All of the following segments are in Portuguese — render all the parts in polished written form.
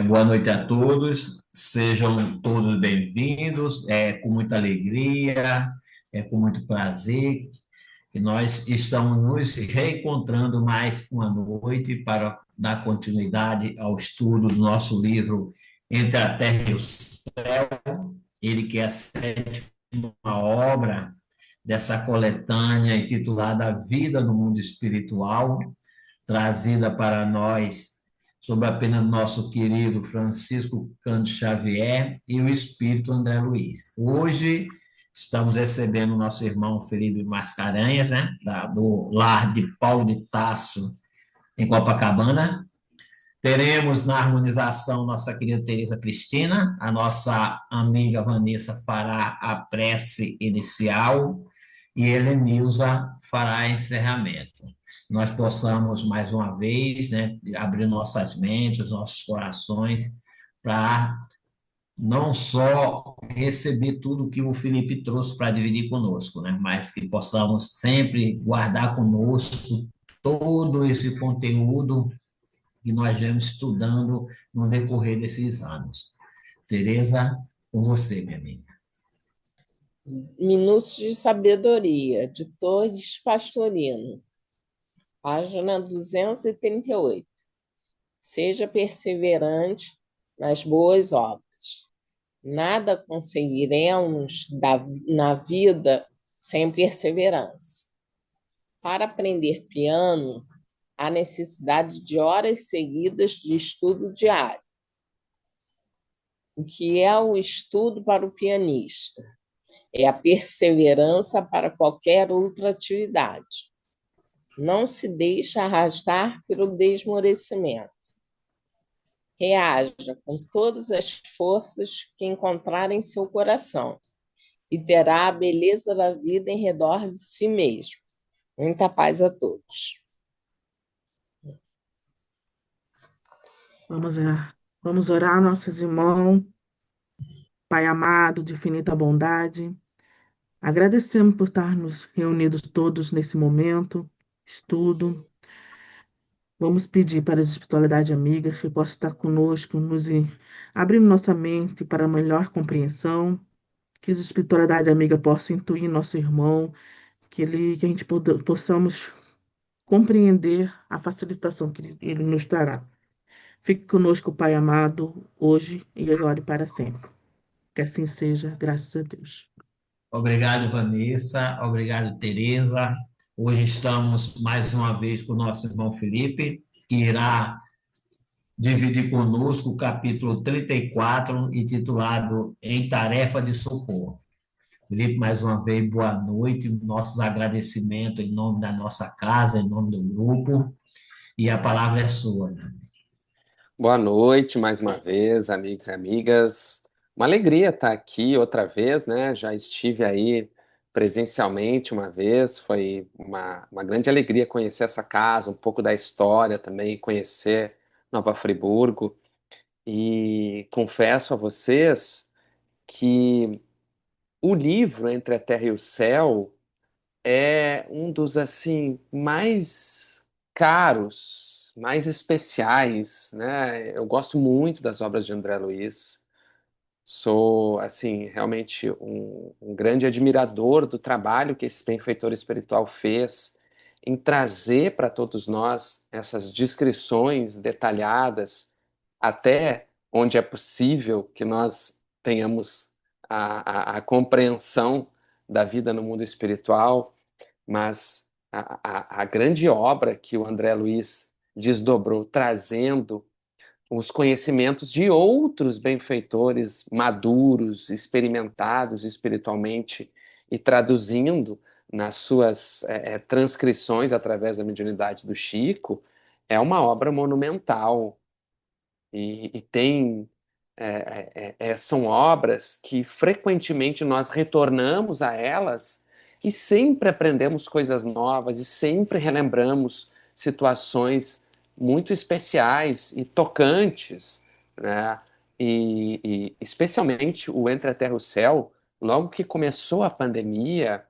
Boa noite a todos, sejam todos bem-vindos. É com muita alegria, é com muito prazer que nós estamos nos reencontrando mais uma noite para dar continuidade ao estudo do nosso livro Entre a Terra e o Céu, ele que é a sétima obra dessa coletânea intitulada A Vida no Mundo Espiritual, trazida para nós sob a pena do nosso querido Francisco Cândido Xavier e o espírito André Luiz. Hoje estamos recebendo o nosso irmão Felipe Mascarenhas, né, do lar de Paulo de Tarso, em Copacabana. Teremos na harmonização nossa querida Tereza Cristina, a nossa amiga Vanessa fará a prece inicial e Helenilza fará encerramento. Nós possamos, mais uma vez, né, abrir nossas mentes, nossos corações, para não só receber tudo que o Felipe trouxe para dividir conosco, né, mas que possamos sempre guardar conosco todo esse conteúdo que nós vamos estudando no decorrer desses anos. Tereza, com você, minha amiga. Minutos de Sabedoria, de Torres Pastorino, página 238. Seja perseverante nas boas obras. Nada conseguiremos na vida sem perseverança. Para aprender piano, há necessidade de horas seguidas de estudo diário. O que é o estudo para o pianista? É a perseverança para qualquer outra atividade. Não se deixe arrastar pelo desmorecimento. Reaja com todas as forças que encontrar em seu coração e terá a beleza da vida em redor de si mesmo. Muita paz a todos. Vamos orar, nossos irmãos. Pai amado, de infinita bondade, agradecemos por estarmos reunidos todos nesse momento, estudo. Vamos pedir para as espiritualidades amigas que possam estar conosco, abrindo nossa mente para melhor compreensão, que as espiritualidades amigas possam intuir nosso irmão, que a gente possamos compreender a facilitação que ele nos trará. Fique conosco, Pai amado, hoje e agora e para sempre. Que assim seja, graças a Deus. Obrigado, Vanessa. Obrigado, Tereza. Hoje estamos mais uma vez com o nosso irmão Felipe, que irá dividir conosco o capítulo 34, intitulado Em Tarefa de Socorro. Felipe, mais uma vez, boa noite. Nossos agradecimentos em nome da nossa casa, em nome do grupo. E a palavra é sua, né? Boa noite, mais uma vez, amigos e amigas. Uma alegria estar aqui outra vez, né? Já estive aí presencialmente uma vez, foi uma grande alegria conhecer essa casa, um pouco da história também, conhecer Nova Friburgo. E confesso a vocês que o livro Entre a Terra e o Céu é um dos assim mais caros, mais especiais, né? Eu gosto muito das obras de André Luiz. Sou assim realmente um grande admirador do trabalho que esse benfeitor espiritual fez em trazer para todos nós essas descrições detalhadas, até onde é possível que nós tenhamos a compreensão da vida no mundo espiritual, mas a grande obra que o André Luiz desdobrou, trazendo os conhecimentos de outros benfeitores maduros, experimentados espiritualmente e traduzindo nas suas transcrições através da mediunidade do Chico, é uma obra monumental e tem são obras que frequentemente nós retornamos a elas e sempre aprendemos coisas novas e sempre relembramos situações muito especiais e tocantes, né? E especialmente o Entre a Terra e o Céu, logo que começou a pandemia,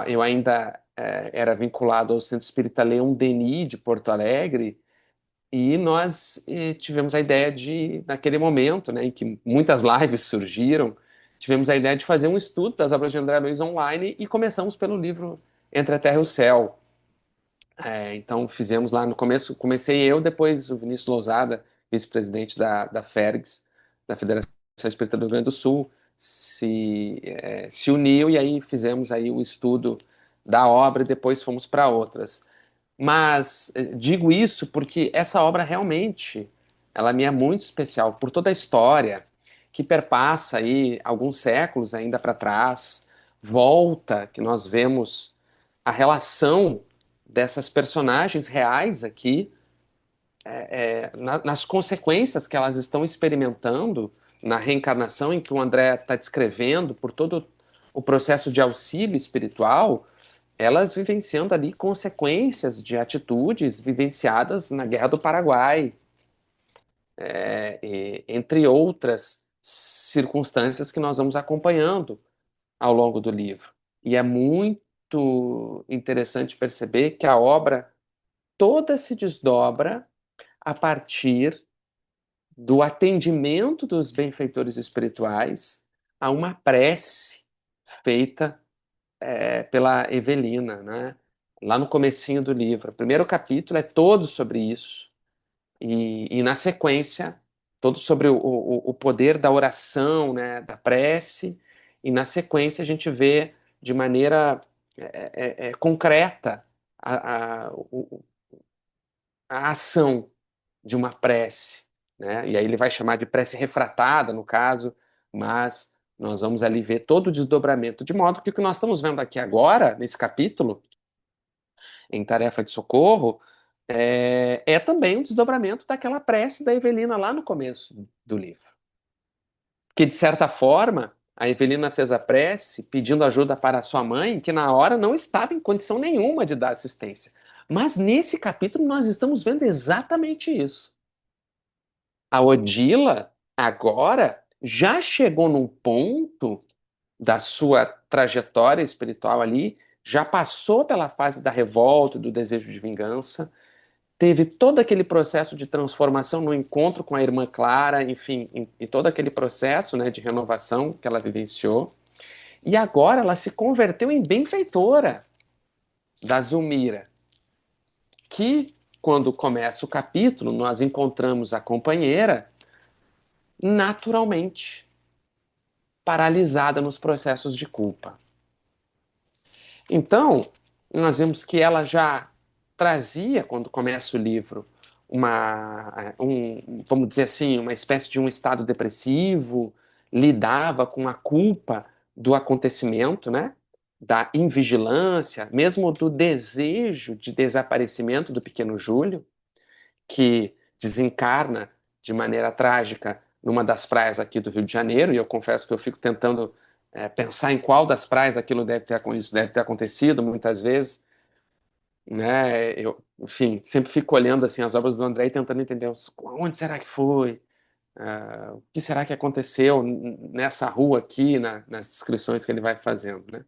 eu ainda era vinculado ao Centro Espírita Leon Denis de Porto Alegre, e nós tivemos a ideia de, naquele momento, né, em que muitas lives surgiram, tivemos a ideia de fazer um estudo das obras de André Luiz online e começamos pelo livro Entre a Terra e o Céu. Então fizemos lá no começo, comecei eu, depois o Vinícius Lousada, vice-presidente da FERGS, da Federação Espírita do Rio Grande do Sul, se uniu e aí fizemos aí o estudo da obra e depois fomos para outras. Mas digo isso porque essa obra realmente, ela me é muito especial por toda a história que perpassa aí alguns séculos ainda para trás, volta que nós vemos a relação dessas personagens reais aqui, nas consequências que elas estão experimentando na reencarnação em que o André está descrevendo por todo o processo de auxílio espiritual, elas vivenciando ali consequências de atitudes vivenciadas na Guerra do Paraguai, entre outras circunstâncias que nós vamos acompanhando ao longo do livro. E é muito interessante perceber que a obra toda se desdobra a partir do atendimento dos benfeitores espirituais a uma prece feita pela Evelina, né? Lá no comecinho do livro. O primeiro capítulo é todo sobre isso. E na sequência, todo sobre o poder da oração, né? Da prece. E na sequência a gente vê de maneira concreta a ação de uma prece, né? E aí ele vai chamar de prece refratada, no caso, mas nós vamos ali ver todo o desdobramento, de modo que o que nós estamos vendo aqui agora, nesse capítulo, em Tarefa de Socorro, é também um desdobramento daquela prece da Evelina lá no começo do livro. Que, de certa forma, a Evelina fez a prece pedindo ajuda para a sua mãe, que na hora não estava em condição nenhuma de dar assistência. Mas nesse capítulo nós estamos vendo exatamente isso. A Odila, agora, já chegou num ponto da sua trajetória espiritual ali, já passou pela fase da revolta, do desejo de vingança, teve todo aquele processo de transformação no encontro com a irmã Clara, enfim, e todo aquele processo, né, de renovação que ela vivenciou. E agora ela se converteu em benfeitora da Zulmira, que, quando começa o capítulo, nós encontramos a companheira naturalmente paralisada nos processos de culpa. Então, nós vemos que ela já trazia, quando começa o livro, vamos dizer assim, uma espécie de um estado depressivo, lidava com a culpa do acontecimento, né? Da invigilância, mesmo do desejo de desaparecimento do pequeno Júlio, que desencarna de maneira trágica numa das praias aqui do Rio de Janeiro, e eu confesso que eu fico tentando pensar em qual das praias isso deve ter acontecido muitas vezes, né? Enfim, sempre fico olhando assim as obras do André e tentando entender onde será que foi, o que será que aconteceu nessa rua aqui, nas descrições que ele vai fazendo, né?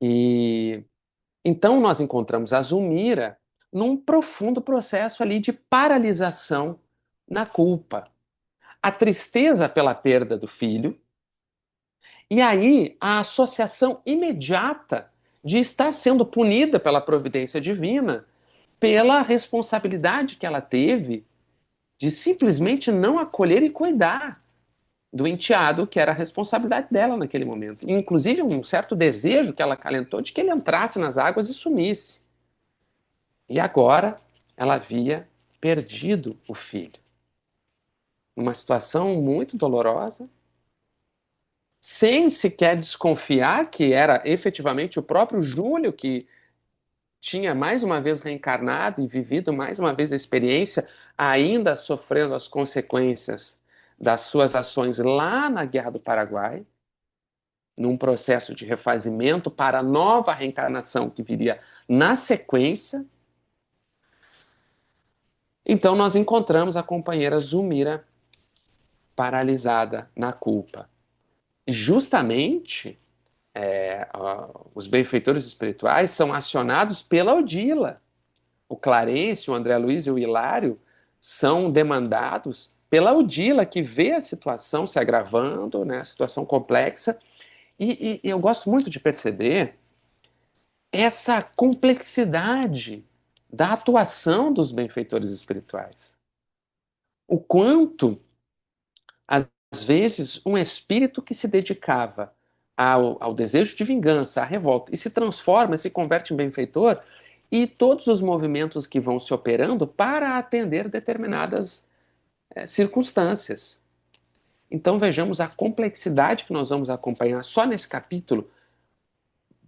E então nós encontramos a Zulmira num profundo processo ali de paralisação na culpa, a tristeza pela perda do filho, e aí a associação imediata de estar sendo punida pela providência divina pela responsabilidade que ela teve de simplesmente não acolher e cuidar do enteado, que era a responsabilidade dela naquele momento. Inclusive um certo desejo que ela acalentou de que ele entrasse nas águas e sumisse. E agora ela havia perdido o filho. Uma situação muito dolorosa, sem sequer desconfiar que era efetivamente o próprio Júlio que tinha mais uma vez reencarnado e vivido mais uma vez a experiência, ainda sofrendo as consequências das suas ações lá na Guerra do Paraguai, num processo de refazimento para a nova reencarnação que viria na sequência, Então nós encontramos a companheira Zulmira paralisada na culpa. Justamente os benfeitores espirituais são acionados pela Odila. O Clarencio, o André Luiz e o Hilário são demandados pela Odila, que vê a situação se agravando, né, a situação complexa. E eu gosto muito de perceber essa complexidade da atuação dos benfeitores espirituais. O quanto, às vezes, um espírito que se dedicava ao desejo de vingança, à revolta, e se transforma, se converte em benfeitor, e todos os movimentos que vão se operando para atender determinadas circunstâncias. Então vejamos a complexidade que nós vamos acompanhar só nesse capítulo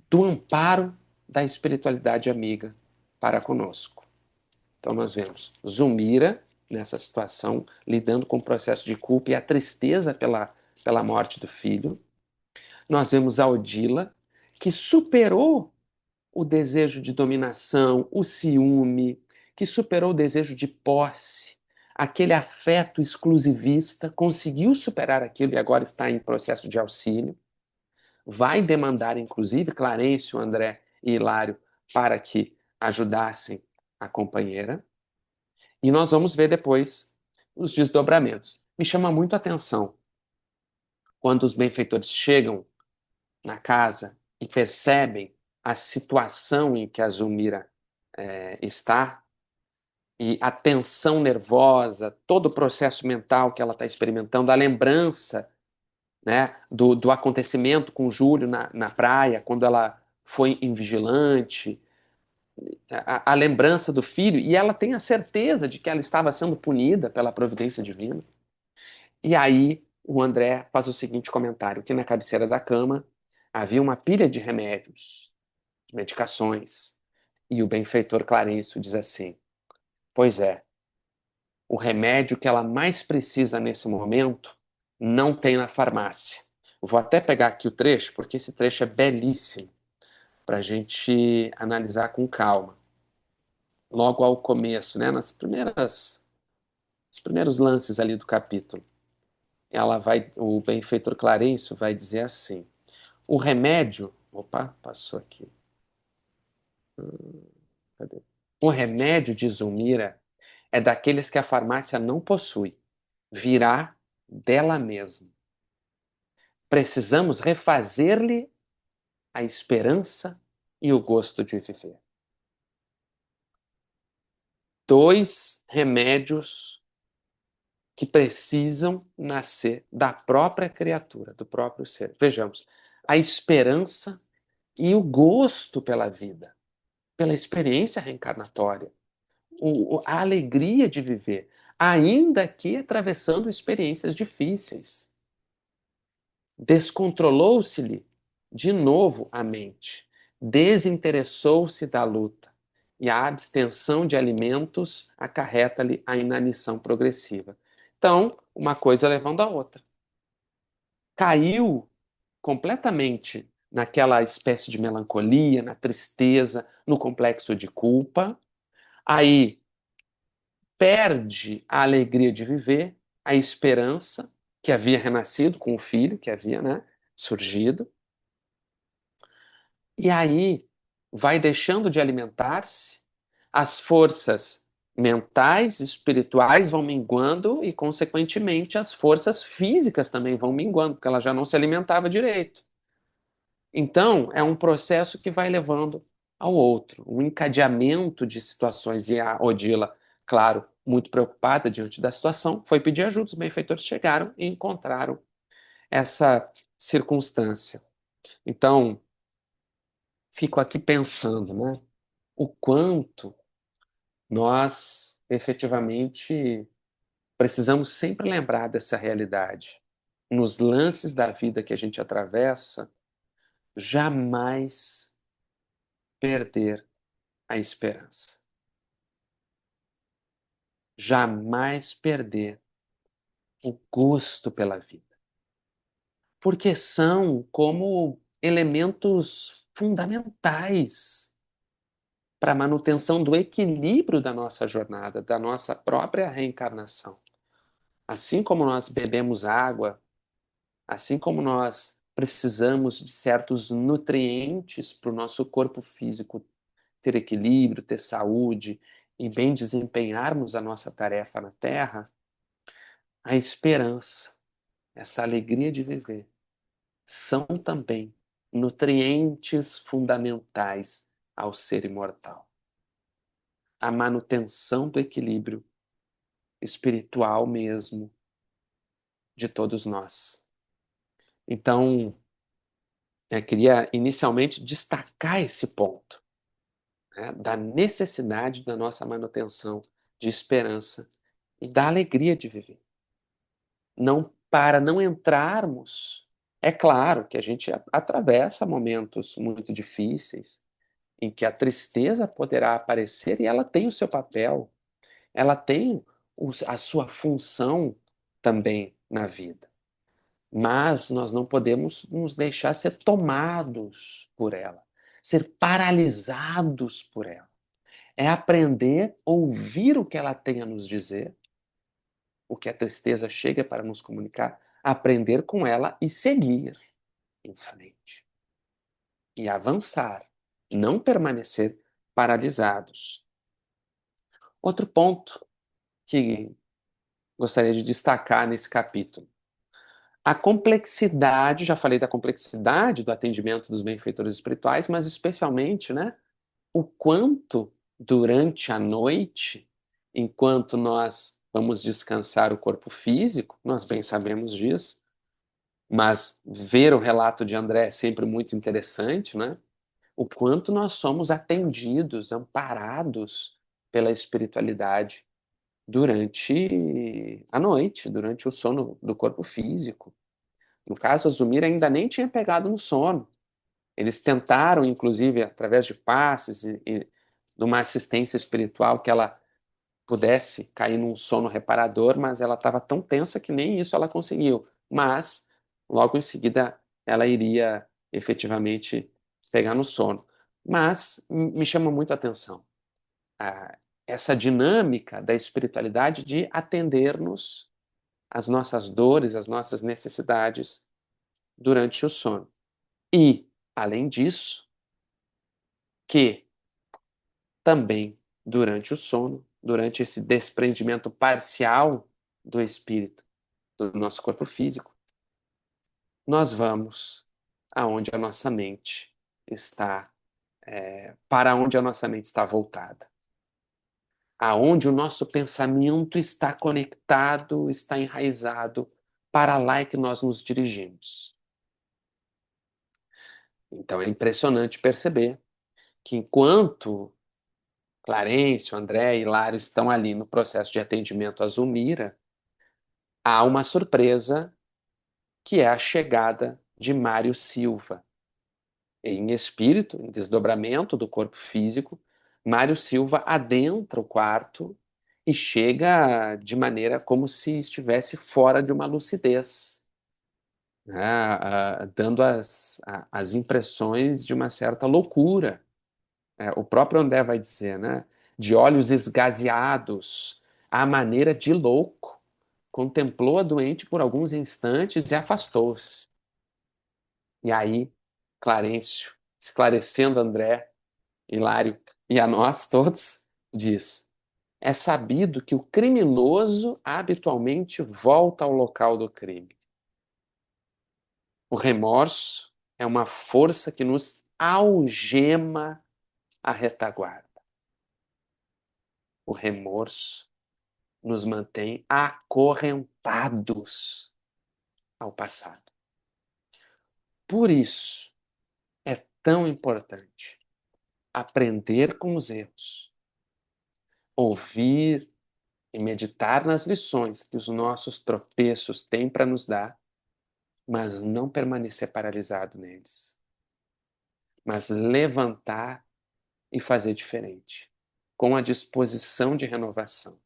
do amparo da espiritualidade amiga para conosco. Então nós vemos Zulmira nessa situação, lidando com o processo de culpa e a tristeza pela morte do filho. Nós vemos a Odila, que superou o desejo de dominação, o ciúme, que superou o desejo de posse, aquele afeto exclusivista, conseguiu superar aquilo e agora está em processo de auxílio. Vai demandar, inclusive, Clarencio, André e Hilário para que ajudassem a companheira. E nós vamos ver depois os desdobramentos. Me chama muito a atenção quando os benfeitores chegam na casa e percebem a situação em que a Zulmira está e a tensão nervosa, todo o processo mental que ela está experimentando, a lembrança, né, do acontecimento com o Júlio na praia, quando ela foi invigilante, a lembrança do filho, e ela tem a certeza de que ela estava sendo punida pela providência divina. E aí o André faz o seguinte comentário, que na cabeceira da cama havia uma pilha de remédios, de medicações, e o benfeitor Clarencio diz assim, pois é, o remédio que ela mais precisa nesse momento não tem na farmácia. Vou até pegar aqui o trecho, porque esse trecho é belíssimo, para a gente analisar com calma. Logo ao começo, né, nos primeiros lances ali do capítulo, o benfeitor Clarencio vai dizer assim, o remédio, opa, passou aqui, cadê? O remédio de Zulmira é daqueles que a farmácia não possui, virá dela mesma. Precisamos refazer-lhe a esperança e o gosto de viver. Dois remédios que precisam nascer da própria criatura, do próprio ser. Vejamos, a esperança e o gosto pela vida, pela experiência reencarnatória, a alegria de viver, ainda que atravessando experiências difíceis. Descontrolou-se-lhe de novo a mente, desinteressou-se da luta, e a abstenção de alimentos acarreta-lhe a inanição progressiva. Então, uma coisa levando a outra. Caiu completamente naquela espécie de melancolia, na tristeza, no complexo de culpa. Aí perde a alegria de viver, a esperança que havia renascido com o filho, que havia, né, surgido. E aí vai deixando de alimentar-se, as forças mentais, espirituais vão minguando e, consequentemente, as forças físicas também vão minguando, porque ela já não se alimentava direito. Então, é um processo que vai levando ao outro, um encadeamento de situações. E a Odila, claro, muito preocupada diante da situação, foi pedir ajuda. Os benfeitores chegaram e encontraram essa circunstância. Então, fico aqui pensando, né? O quanto nós efetivamente precisamos sempre lembrar dessa realidade. Nos lances da vida que a gente atravessa, jamais perder a esperança. Jamais perder o gosto pela vida. Porque são como elementos fundamentais para a manutenção do equilíbrio da nossa jornada, da nossa própria reencarnação. Assim como nós bebemos água, assim como nós precisamos de certos nutrientes para o nosso corpo físico ter equilíbrio, ter saúde e bem desempenharmos a nossa tarefa na Terra, a esperança, essa alegria de viver, são também nutrientes fundamentais ao ser imortal. A manutenção do equilíbrio espiritual mesmo de todos nós. Então, eu queria inicialmente destacar esse ponto, né, da necessidade da nossa manutenção de esperança e da alegria de viver. Não para não entrarmos. É claro que a gente atravessa momentos muito difíceis, em que a tristeza poderá aparecer e ela tem o seu papel, ela tem a sua função também na vida. Mas nós não podemos nos deixar ser tomados por ela, ser paralisados por ela. É aprender a ouvir o que ela tem a nos dizer, o que a tristeza chega para nos comunicar, aprender com ela e seguir em frente. E avançar, não permanecer paralisados. Outro ponto que gostaria de destacar nesse capítulo. A complexidade, já falei da complexidade do atendimento dos benfeitores espirituais, mas especialmente, né, o quanto durante a noite, enquanto nós vamos descansar o corpo físico, nós bem sabemos disso, mas ver o relato de André é sempre muito interessante, né? O quanto nós somos atendidos, amparados pela espiritualidade durante a noite, durante o sono do corpo físico. No caso, a Zumira ainda nem tinha pegado no sono. Eles tentaram, inclusive, através de passes e de uma assistência espiritual, que ela pudesse cair num sono reparador, mas ela estava tão tensa que nem isso ela conseguiu. Mas, logo em seguida, ela iria efetivamente pegar no sono. Mas me chama muito a atenção essa dinâmica da espiritualidade de atender-nos às nossas dores, às nossas necessidades durante o sono. E, além disso, que também durante o sono, durante esse desprendimento parcial do espírito do nosso corpo físico, nós vamos aonde a nossa mente está, para onde a nossa mente está voltada. Aonde o nosso pensamento está conectado, está enraizado, para lá é que nós nos dirigimos. Então é impressionante perceber que enquanto Clarencio, André e Hilário estão ali no processo de atendimento a Zulmira, há uma surpresa que é a chegada de Mário Silva. Em espírito, em desdobramento do corpo físico, Mário Silva adentra o quarto e chega de maneira como se estivesse fora de uma lucidez, né? Dando as impressões de uma certa loucura. O próprio André vai dizer, né? De olhos esgazeados, à maneira de louco, contemplou a doente por alguns instantes e afastou-se. E aí, Clarencio, esclarecendo André, Hilário e a nós todos, diz: é sabido que o criminoso habitualmente volta ao local do crime. O remorso é uma força que nos algema a retaguarda. O remorso nos mantém acorrentados ao passado. Por isso é tão importante aprender com os erros, ouvir e meditar nas lições que os nossos tropeços têm para nos dar, mas não permanecer paralisado neles, mas levantar e fazer diferente, com a disposição de renovação.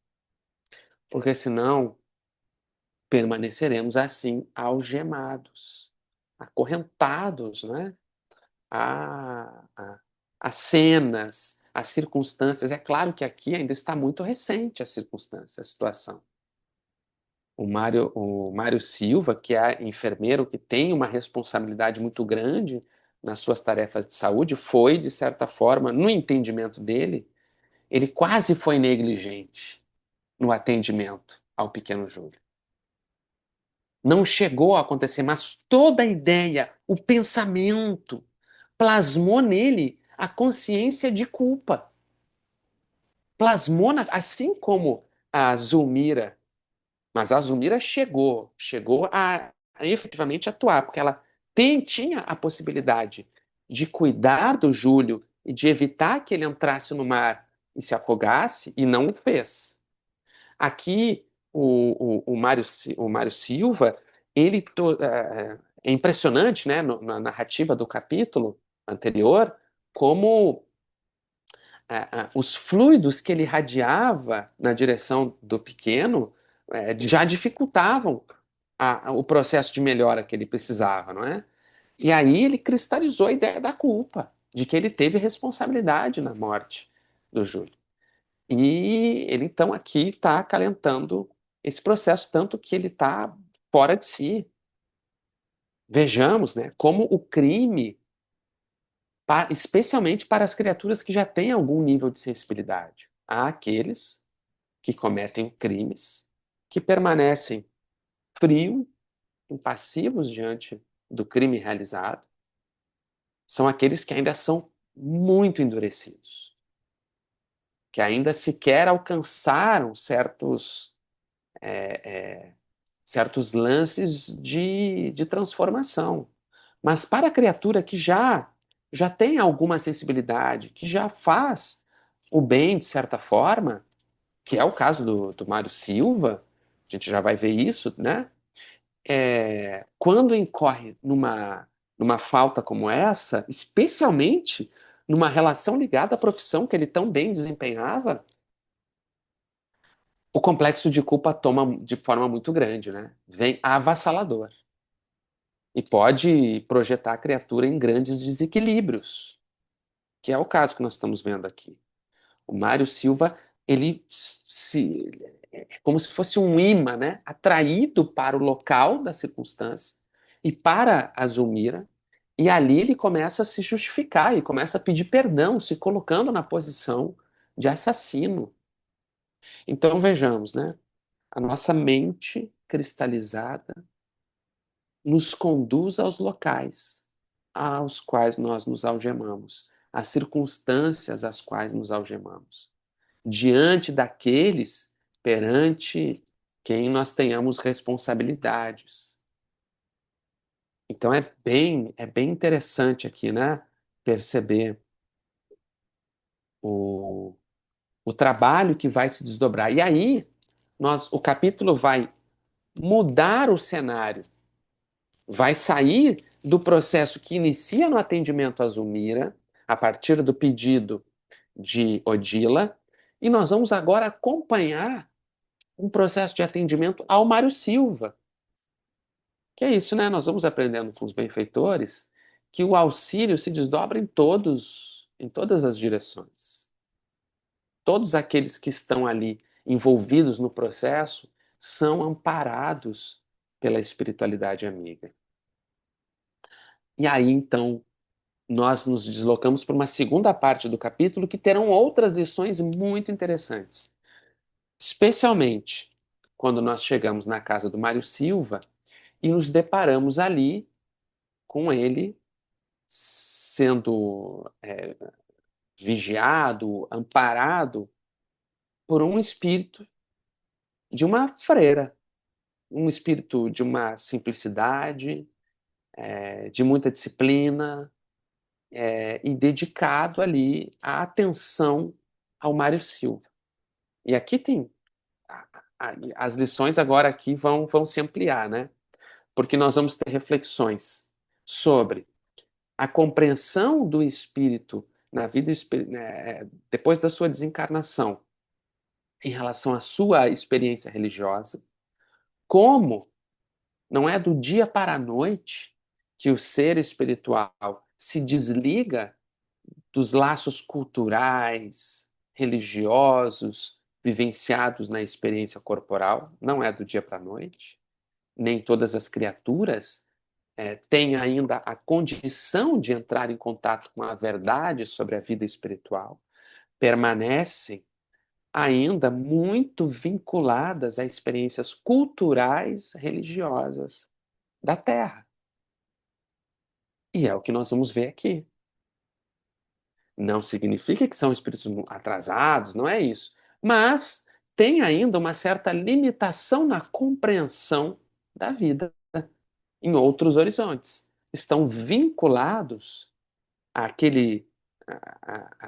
Porque senão permaneceremos assim algemados, acorrentados, né? a, a, a cenas, as circunstâncias. É claro que aqui ainda está muito recente a circunstância, a situação. O Mário Silva, que é enfermeiro, que tem uma responsabilidade muito grande nas suas tarefas de saúde, foi, de certa forma, no entendimento dele, ele quase foi negligente no atendimento ao pequeno Júlio. Não chegou a acontecer, mas toda a ideia, o pensamento, plasmou nele a consciência de culpa. Plasmou, assim como a Zulmira. Mas a Zulmira chegou a efetivamente atuar, porque ela tinha a possibilidade de cuidar do Júlio e de evitar que ele entrasse no mar e se afogasse, e não o fez. Aqui, o Mário Silva, é impressionante, né, na narrativa do capítulo anterior, como os fluidos que ele irradiava na direção do pequeno já dificultavam o processo de melhora que ele precisava, não é? E aí ele cristalizou a ideia da culpa, de que ele teve responsabilidade na morte do Júlio. E ele, então, aqui está acalentando esse processo, tanto que ele está fora de si. Vejamos, né, como o crime, especialmente para as criaturas que já têm algum nível de sensibilidade, há aqueles que cometem crimes que permanecem frios, impassivos diante do crime realizado, são aqueles que ainda são muito endurecidos, que ainda sequer alcançaram certos lances de transformação. Mas para a criatura que já tem alguma sensibilidade, que já faz o bem de certa forma, que é o caso do Mário Silva, a gente já vai ver isso, né? Quando incorre numa falta como essa, especialmente numa relação ligada à profissão que ele tão bem desempenhava, o complexo de culpa toma de forma muito grande, né? Vem avassalador. E pode projetar a criatura em grandes desequilíbrios, que é o caso que nós estamos vendo aqui. O Mário Silva, ele é como se fosse um imã, né? Atraído para o local da circunstância e para a Zulmira, e ali ele começa a se justificar e começa a pedir perdão, se colocando na posição de assassino. Então vejamos, né? A nossa mente cristalizada nos conduz aos locais aos quais nós nos algemamos, às circunstâncias às quais nos algemamos, diante daqueles perante quem nós tenhamos responsabilidades. Então é bem interessante aqui, né, perceber o, o trabalho que vai se desdobrar. E aí, o capítulo vai mudar o cenário, vai sair do processo que inicia no atendimento a Zulmira, a partir do pedido de Odila, e nós vamos agora acompanhar um processo de atendimento ao Mário Silva. Que é isso, né? Nós vamos aprendendo com os benfeitores que o auxílio se desdobra em todas as direções. Todos aqueles que estão ali envolvidos no processo são amparados pela espiritualidade amiga. E aí, então, nós nos deslocamos para uma segunda parte do capítulo que terão outras lições muito interessantes. Especialmente quando nós chegamos na casa do Mário Silva e nos deparamos ali com ele sendo vigiado, amparado por um espírito de uma freira, um espírito de uma simplicidade, de muita disciplina, e dedicado ali à atenção ao Mário Silva. E aqui tem as lições agora aqui vão se ampliar, né? Porque nós vamos ter reflexões sobre a compreensão do espírito na vida depois da sua desencarnação em relação à sua experiência religiosa, como não é do dia para a noite que o ser espiritual se desliga dos laços culturais, religiosos, vivenciados na experiência corporal. Não é do dia para a noite. Nem todas as criaturas têm ainda a condição de entrar em contato com a verdade sobre a vida espiritual. Permanecem ainda muito vinculadas a experiências culturais religiosas da Terra. E é o que nós vamos ver aqui. Não significa que são espíritos atrasados, não é isso. Mas tem ainda uma certa limitação na compreensão da vida em outros horizontes. Estão vinculados àquele,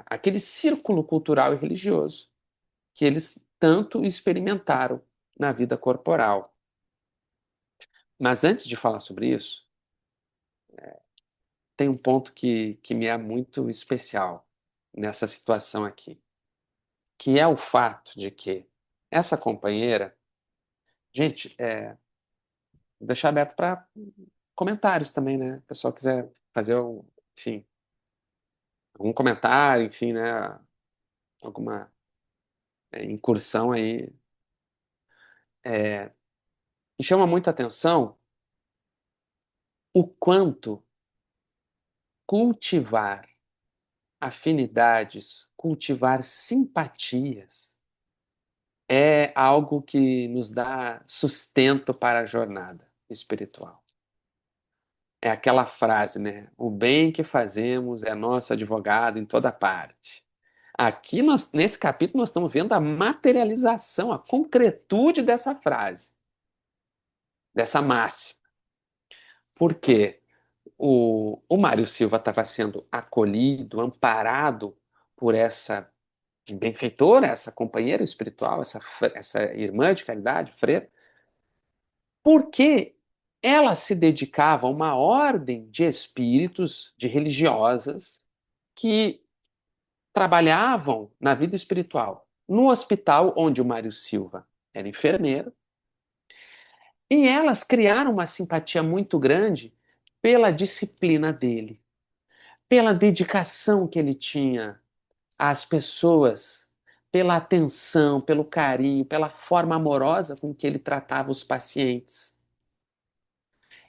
àquele círculo cultural e religioso que eles tanto experimentaram na vida corporal. Mas antes de falar sobre isso, tem um ponto que me é muito especial nessa situação aqui, que é o fato de que essa companheira, gente, vou deixar aberto para comentários também, né? O pessoal quiser fazer, enfim, algum comentário, enfim, né? Alguma incursão aí. Me chama muita atenção o quanto cultivar afinidades, cultivar simpatias é algo que nos dá sustento para a jornada espiritual. É aquela frase, né? O bem que fazemos é nosso advogado em toda parte. Aqui, nesse capítulo, nós estamos vendo a materialização, a concretude dessa frase, dessa máxima. Porque o Mário Silva estava sendo acolhido, amparado por essa benfeitora, essa companheira espiritual, essa irmã de caridade, freira, porque ela se dedicava a uma ordem de espíritos, de religiosas, que trabalhavam na vida espiritual no hospital onde o Mário Silva era enfermeiro, e elas criaram uma simpatia muito grande pela disciplina dele, pela dedicação que ele tinha às pessoas, pela atenção, pelo carinho, pela forma amorosa com que ele tratava os pacientes.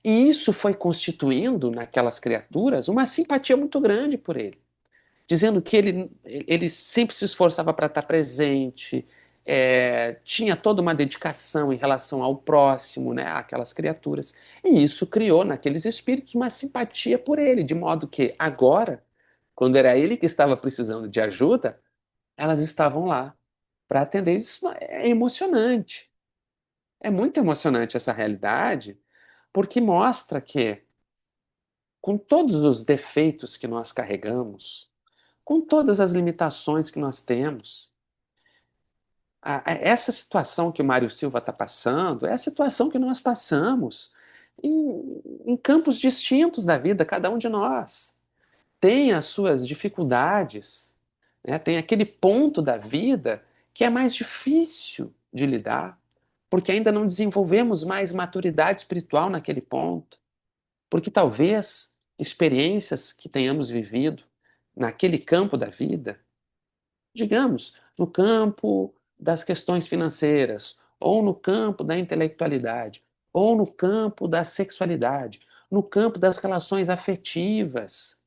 E isso foi constituindo naquelas criaturas uma simpatia muito grande por ele, dizendo que ele sempre se esforçava para estar presente, tinha toda uma dedicação em relação ao próximo, né, àquelas criaturas. E isso criou naqueles espíritos uma simpatia por ele, de modo que agora, quando era ele que estava precisando de ajuda, elas estavam lá para atender. Isso é emocionante. É muito emocionante essa realidade, porque mostra que, com todos os defeitos que nós carregamos, com todas as limitações que nós temos, essa situação que o Mário Silva está passando é a situação que nós passamos em campos distintos da vida, cada um de nós tem as suas dificuldades, né? Tem aquele ponto da vida que é mais difícil de lidar, porque ainda não desenvolvemos mais maturidade espiritual naquele ponto, porque talvez experiências que tenhamos vivido naquele campo da vida, digamos, no campo das questões financeiras, ou no campo da intelectualidade, ou no campo da sexualidade, no campo das relações afetivas,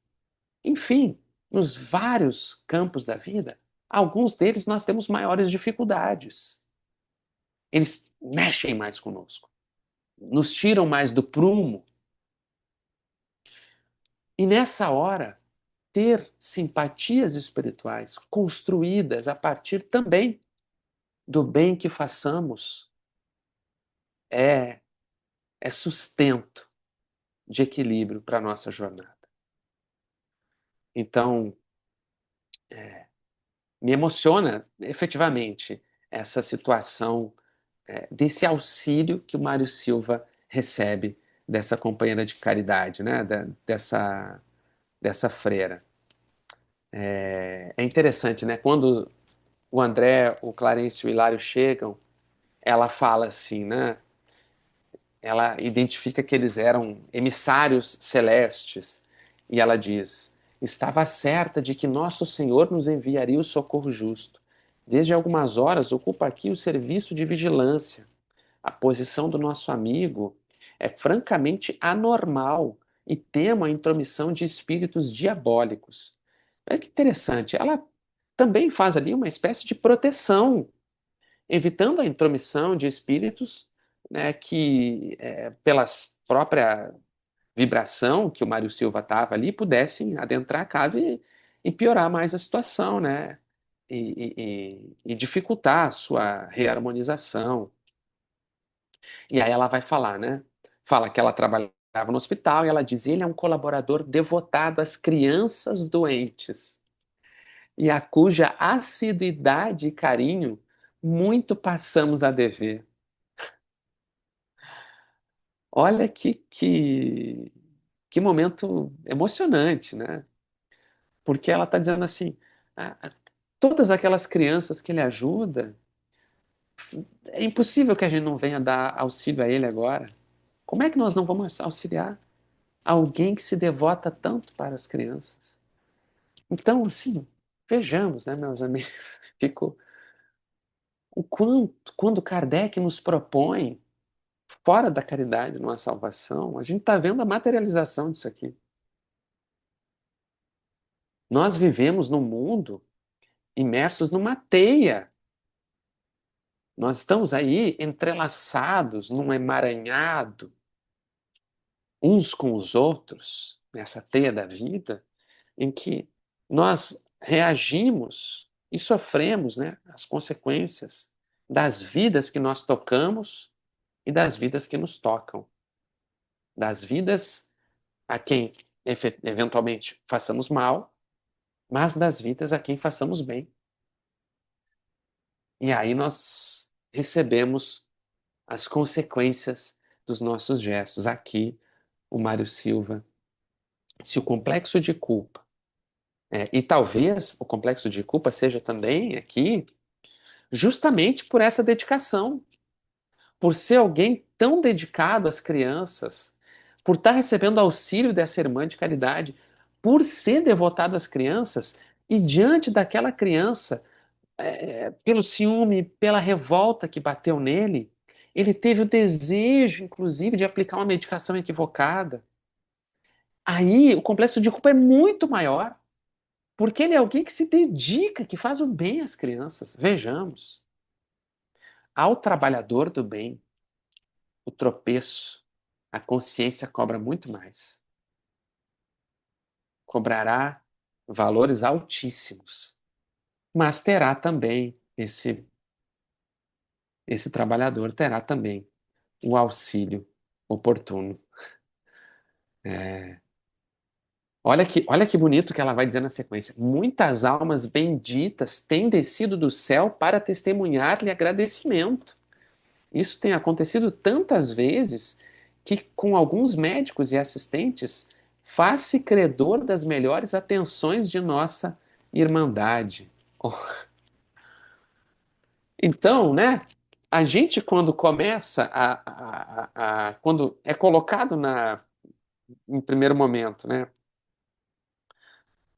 enfim, nos vários campos da vida, alguns deles nós temos maiores dificuldades. Eles mexem mais conosco, nos tiram mais do prumo. E nessa hora, ter simpatias espirituais construídas a partir também do bem que façamos é, é sustento de equilíbrio para a nossa jornada. Então, me emociona efetivamente essa situação, desse auxílio que o Mário Silva recebe dessa companheira de caridade, né? Dessa freira. É interessante, né? Quando o André, o Clarencio e o Hilário chegam, ela fala assim, né? Ela identifica que eles eram emissários celestes e ela diz: estava certa de que nosso Senhor nos enviaria o socorro justo. Desde algumas horas ocupa aqui o serviço de vigilância. A posição do nosso amigo é francamente anormal e temo a intromissão de espíritos diabólicos. É que interessante, ela também faz ali uma espécie de proteção, evitando a intromissão de espíritos, né, que, pela própria vibração que o Mário Silva estava ali, pudessem adentrar a casa e piorar mais a situação, né? E dificultar a sua reharmonização. E aí ela vai falar, né? Fala que ela trabalhava no hospital e ela diz: ele é um colaborador devotado às crianças doentes e a cuja assiduidade e carinho muito passamos a dever. Olha que momento emocionante, né? Porque ela está dizendo assim: todas aquelas crianças que ele ajuda, é impossível que a gente não venha dar auxílio a ele agora. Como é que nós não vamos auxiliar alguém que se devota tanto para as crianças? Então, assim, vejamos, né, meus amigos, fico, o quanto, quando Kardec nos propõe, fora da caridade, numa salvação, a gente está vendo a materialização disso aqui. Nós vivemos num mundo imersos numa teia. Nós estamos aí entrelaçados num emaranhado, uns com os outros, nessa teia da vida, em que nós reagimos e sofremos, né, as consequências das vidas que nós tocamos e das vidas que nos tocam. Das vidas a quem eventualmente façamos mal, mas das vidas a quem façamos bem. E aí nós recebemos as consequências dos nossos gestos. Aqui, o Mário Silva, se o complexo de culpa, e talvez o complexo de culpa seja também aqui justamente por essa dedicação, por ser alguém tão dedicado às crianças, por estar recebendo auxílio dessa irmã de caridade, por ser devotado às crianças e diante daquela criança, pelo ciúme, pela revolta que bateu nele, ele teve o desejo, inclusive, de aplicar uma medicação equivocada. Aí o complexo de culpa é muito maior, porque ele é alguém que se dedica, que faz o bem às crianças. Vejamos. Ao trabalhador do bem, o tropeço, a consciência cobra muito mais. Cobrará valores altíssimos, mas terá também esse trabalhador terá também o auxílio oportuno. Olha que bonito que ela vai dizer na sequência. Muitas almas benditas têm descido do céu para testemunhar-lhe agradecimento. Isso tem acontecido tantas vezes que, com alguns médicos e assistentes, faz-se credor das melhores atenções de nossa irmandade. Oh. Então, né, a gente quando começa quando é colocado em primeiro momento, né,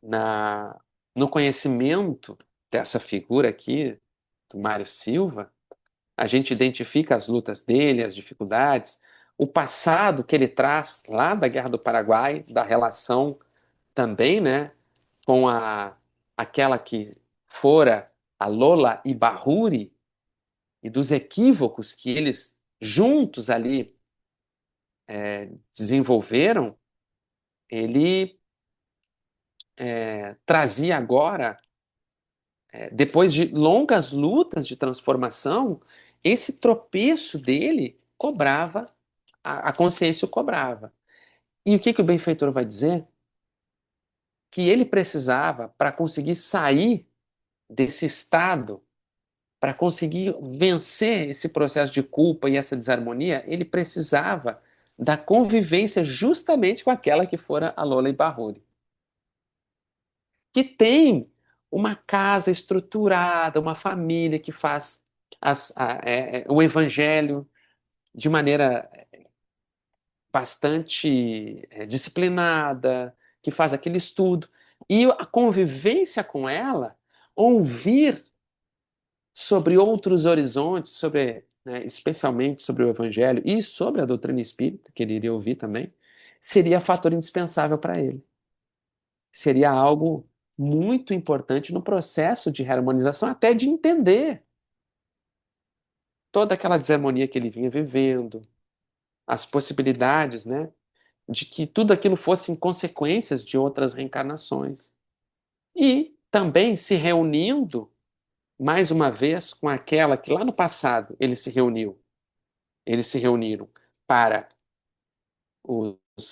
na, no conhecimento dessa figura aqui, do Mário Silva, a gente identifica as lutas dele, as dificuldades, o passado que ele traz lá da Guerra do Paraguai, da relação também, né, com aquela que fora a Lola Ibárruri e dos equívocos que eles juntos ali desenvolveram, ele trazia agora, depois de longas lutas de transformação, esse tropeço dele cobrava, a consciência o cobrava. E o que o benfeitor vai dizer? Que ele precisava, para conseguir sair desse estado, para conseguir vencer esse processo de culpa e essa desarmonia, ele precisava da convivência justamente com aquela que fora a Lola Ibárruri, que tem uma casa estruturada, uma família que faz o evangelho de maneira bastante disciplinada, que faz aquele estudo. E a convivência com ela, ouvir sobre outros horizontes, sobre, né, especialmente sobre o Evangelho e sobre a doutrina espírita, que ele iria ouvir também, seria fator indispensável para ele. Seria algo muito importante no processo de harmonização, até de entender toda aquela desarmonia que ele vinha vivendo, as possibilidades, né, de que tudo aquilo fossem consequências de outras reencarnações. E também se reunindo mais uma vez com aquela que lá no passado eles se reuniram para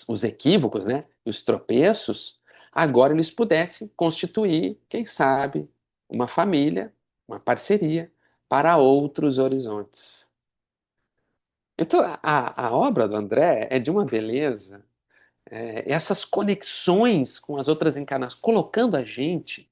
os equívocos, né, os tropeços, agora eles pudessem constituir, quem sabe, uma família, uma parceria para outros horizontes. Então, a obra do André é de uma beleza, essas conexões com as outras encarnações, colocando a gente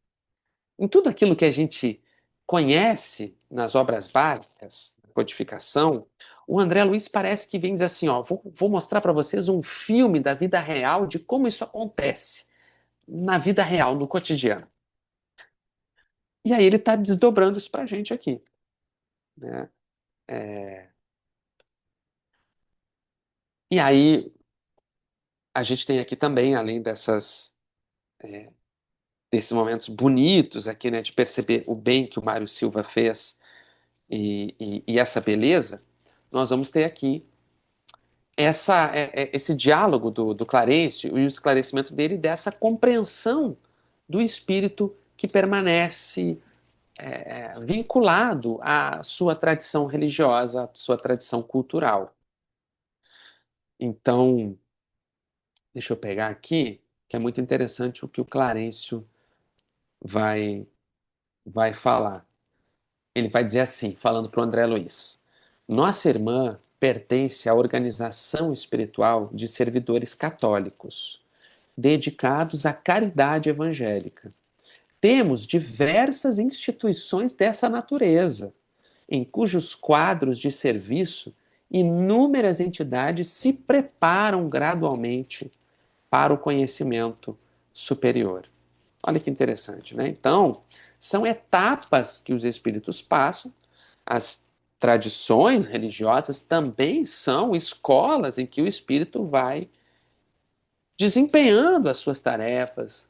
em tudo aquilo que a gente conhece nas obras básicas, na codificação. O André Luiz parece que vem dizer assim, ó, vou mostrar para vocês um filme da vida real de como isso acontece na vida real, no cotidiano. E aí ele está desdobrando isso para a gente aqui, né? E aí a gente tem aqui também, além desses momentos bonitos aqui, né, de perceber o bem que o Mário Silva fez e essa beleza, nós vamos ter aqui esse diálogo do Clarencio e o esclarecimento dele dessa compreensão do espírito que permanece vinculado à sua tradição religiosa, à sua tradição cultural. Então, deixa eu pegar aqui, que é muito interessante o que o Clarencio vai, vai falar. Ele vai dizer assim, falando para o André Luiz: Nossa irmã pertence à organização espiritual de servidores católicos, dedicados à caridade evangélica. Temos diversas instituições dessa natureza, em cujos quadros de serviço inúmeras entidades se preparam gradualmente para o conhecimento superior. Olha que interessante, né? Então, são etapas que os espíritos passam. As tradições religiosas também são escolas em que o espírito vai desempenhando as suas tarefas,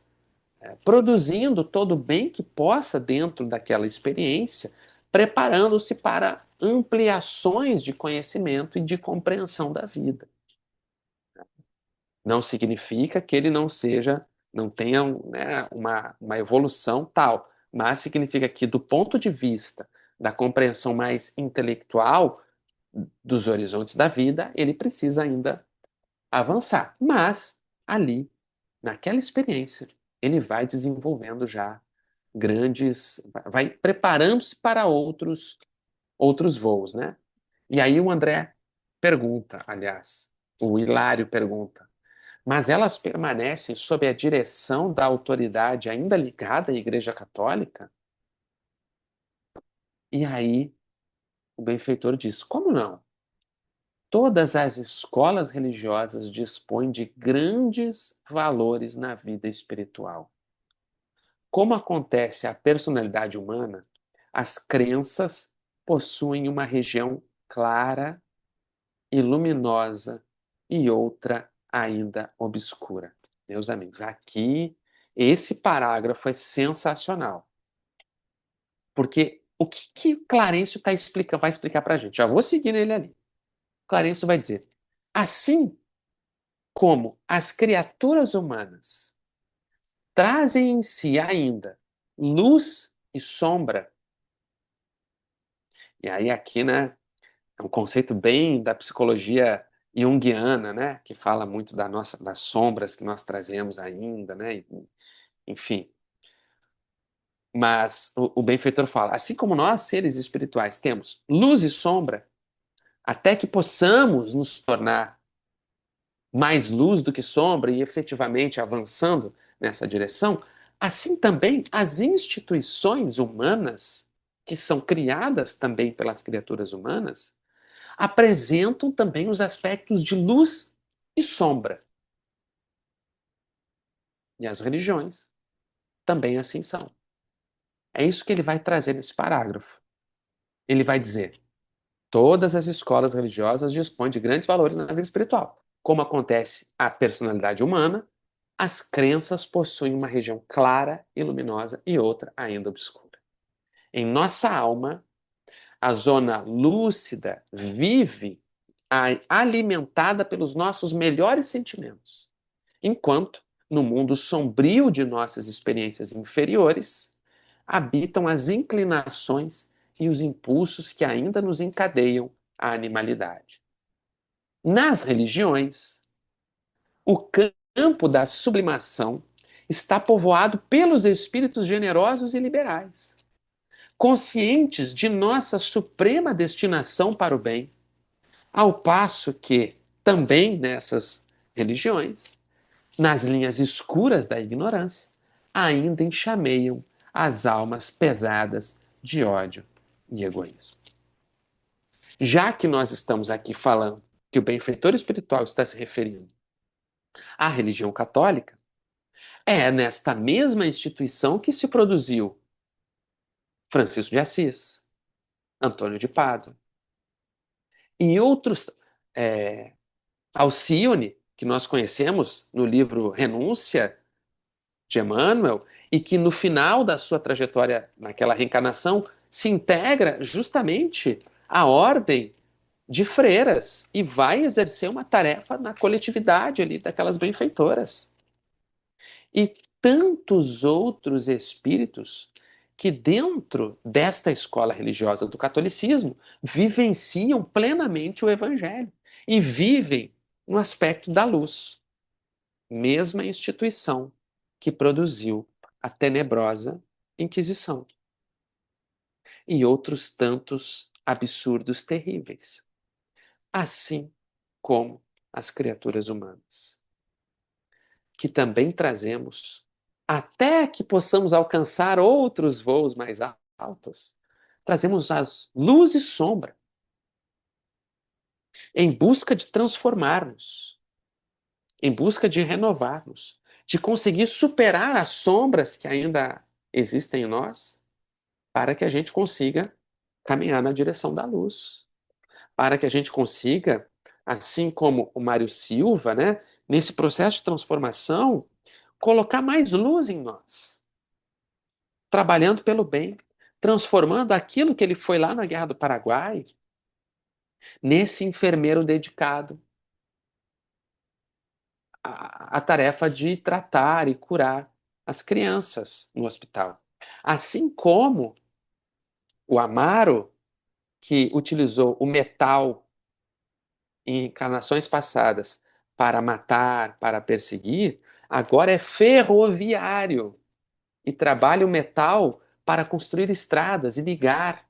produzindo todo o bem que possa dentro daquela experiência, preparando-se para ampliações de conhecimento e de compreensão da vida. Não significa que ele não tenha, né, uma evolução tal, mas significa que, do ponto de vista da compreensão mais intelectual dos horizontes da vida, ele precisa ainda avançar. Mas, ali, naquela experiência, ele vai desenvolvendo já vai preparando-se para outros voos, né? E aí o André pergunta, aliás, o Hilário pergunta, mas elas permanecem sob a direção da autoridade ainda ligada à Igreja Católica? E aí o benfeitor diz: como não? Todas as escolas religiosas dispõem de grandes valores na vida espiritual. Como acontece à personalidade humana, as crenças possuem uma região clara e luminosa e outra ainda obscura. Meus amigos, aqui esse parágrafo é sensacional. Porque o que Clarencio vai explicar para a gente? Já vou seguir nele ali. Clarencio vai dizer: assim como as criaturas humanas trazem em si ainda luz e sombra, e aí aqui, né, é um conceito bem da psicologia junguiana, né, que fala muito das sombras que nós trazemos ainda, né, enfim. Mas o benfeitor fala, assim como nós, seres espirituais, temos luz e sombra, até que possamos nos tornar mais luz do que sombra e efetivamente avançando nessa direção, assim também as instituições humanas, que são criadas também pelas criaturas humanas, apresentam também os aspectos de luz e sombra. E as religiões também assim são. É isso que ele vai trazer nesse parágrafo. Ele vai dizer: todas as escolas religiosas dispõem de grandes valores na vida espiritual. Como acontece a personalidade humana, as crenças possuem uma região clara e luminosa e outra ainda obscura. Em nossa alma, a zona lúcida vive alimentada pelos nossos melhores sentimentos, enquanto, no mundo sombrio de nossas experiências inferiores, habitam as inclinações e os impulsos que ainda nos encadeiam à animalidade. Nas religiões, o campo da sublimação está povoado pelos espíritos generosos e liberais, conscientes de nossa suprema destinação para o bem, ao passo que, também nessas religiões, nas linhas escuras da ignorância, ainda enxameiam as almas pesadas de ódio e egoísmo. Já que nós estamos aqui falando que o benfeitor espiritual está se referindo à religião católica, é nesta mesma instituição que se produziu Francisco de Assis, Antônio de Pádua e outros, Alcione, que nós conhecemos no livro Renúncia de Emmanuel, e que no final da sua trajetória naquela reencarnação se integra justamente à ordem de freiras e vai exercer uma tarefa na coletividade ali daquelas benfeitoras. E tantos outros espíritos que dentro desta escola religiosa do catolicismo vivenciam plenamente o evangelho e vivem no aspecto da luz, mesma instituição que produziu a tenebrosa Inquisição e outros tantos absurdos terríveis, assim como as criaturas humanas, que também trazemos, até que possamos alcançar outros voos mais altos, trazemos as luz e sombra em busca de transformar-nos, em busca de renovar-nos, de conseguir superar as sombras que ainda existem em nós, para que a gente consiga caminhar na direção da luz, para que a gente consiga, assim como o Mário Silva, né, nesse processo de transformação, colocar mais luz em nós, trabalhando pelo bem, transformando aquilo que ele foi lá na Guerra do Paraguai, nesse enfermeiro dedicado à tarefa de tratar e curar as crianças no hospital. Assim como o Amaro, que utilizou o metal em encarnações passadas para matar, para perseguir, agora é ferroviário e trabalha o metal para construir estradas e ligar,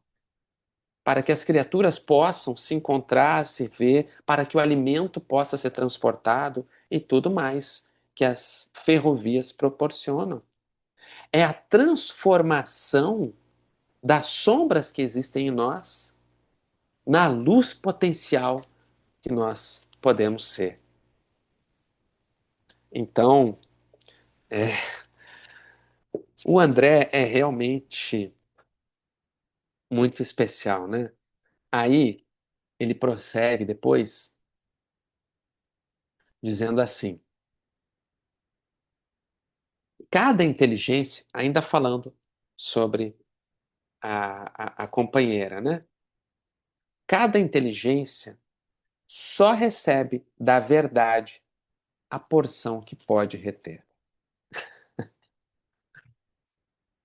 para que as criaturas possam se encontrar, se ver, para que o alimento possa ser transportado e tudo mais que as ferrovias proporcionam. É a transformação das sombras que existem em nós na luz potencial que nós podemos ser. Então, o André é realmente muito especial, né? Aí ele prossegue depois dizendo assim: cada inteligência, ainda falando sobre a companheira, né? Cada inteligência só recebe da verdade a porção que pode reter.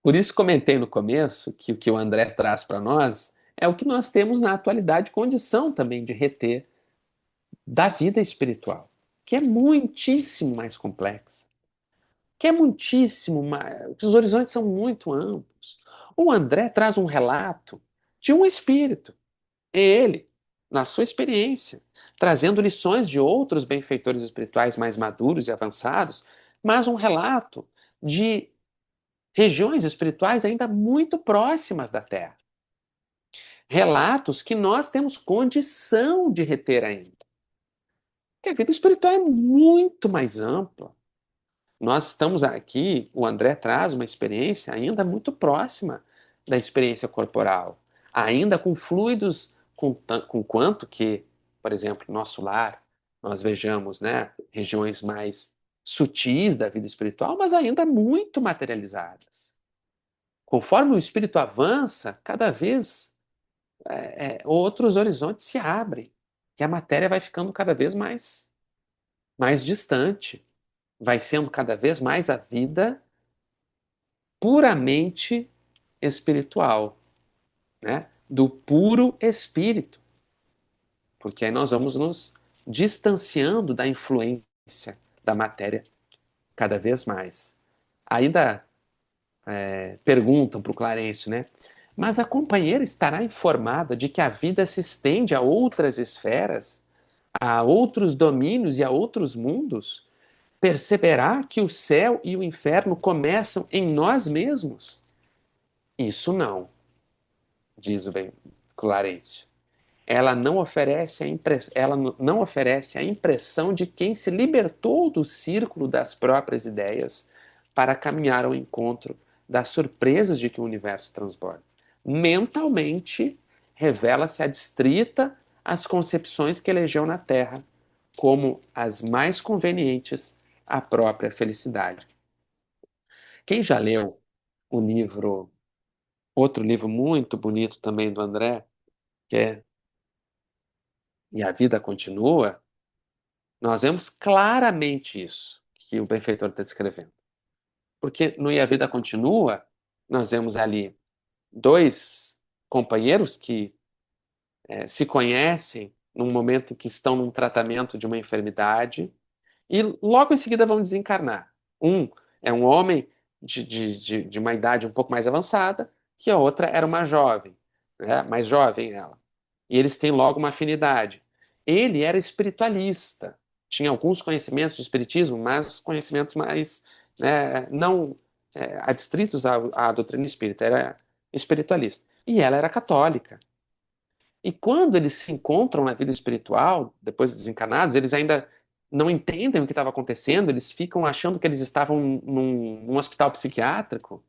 Por isso comentei no começo que o que o André traz para nós é o que nós temos na atualidade condição também de reter da vida espiritual, que é muitíssimo mais complexa, que é muitíssimo mais, os horizontes são muito amplos. O André traz um relato de um espírito, ele, na sua experiência, trazendo lições de outros benfeitores espirituais mais maduros e avançados, mas um relato de regiões espirituais ainda muito próximas da Terra. Relatos que nós temos condição de reter ainda. Porque a vida espiritual é muito mais ampla, Nós estamos aqui, o André traz uma experiência ainda muito próxima da experiência corporal, ainda com fluidos, com quanto que, por exemplo, nosso lar, nós vejamos, né, regiões mais sutis da vida espiritual, mas ainda muito materializadas. Conforme o espírito avança, cada vez outros horizontes se abrem, e a matéria vai ficando cada vez mais distante, vai sendo cada vez mais a vida puramente espiritual, né? Do puro espírito, porque aí nós vamos nos distanciando da influência da matéria cada vez mais. Ainda perguntam para o Clarencio, né? Mas a companheira estará informada de que a vida se estende a outras esferas, a outros domínios e a outros mundos? Perceberá que o céu e o inferno começam em nós mesmos? Isso não, diz o bem Clarencio. Ela não oferece a impressão de quem se libertou do círculo das próprias ideias para caminhar ao encontro das surpresas de que o universo transborda. Mentalmente, revela-se adstrita às concepções que elegeu na Terra como as mais convenientes à própria felicidade. Quem já leu o livro, outro livro muito bonito também do André, que é E a Vida Continua, nós vemos claramente isso que o benfeitor está descrevendo. Porque no E a Vida Continua, nós vemos ali dois companheiros que se conhecem num momento em que estão num tratamento de uma enfermidade e logo em seguida vão desencarnar. Um é um homem de uma idade um pouco mais avançada, e a outra era uma jovem, né? Mais jovem ela. E eles têm logo uma afinidade. Ele era espiritualista, tinha alguns conhecimentos de espiritismo, mas conhecimentos mais, né, não adstritos à doutrina espírita, era espiritualista. E ela era católica. E quando eles se encontram na vida espiritual, depois de desencarnados, eles ainda não entendem o que estava acontecendo, eles ficam achando que eles estavam num hospital psiquiátrico,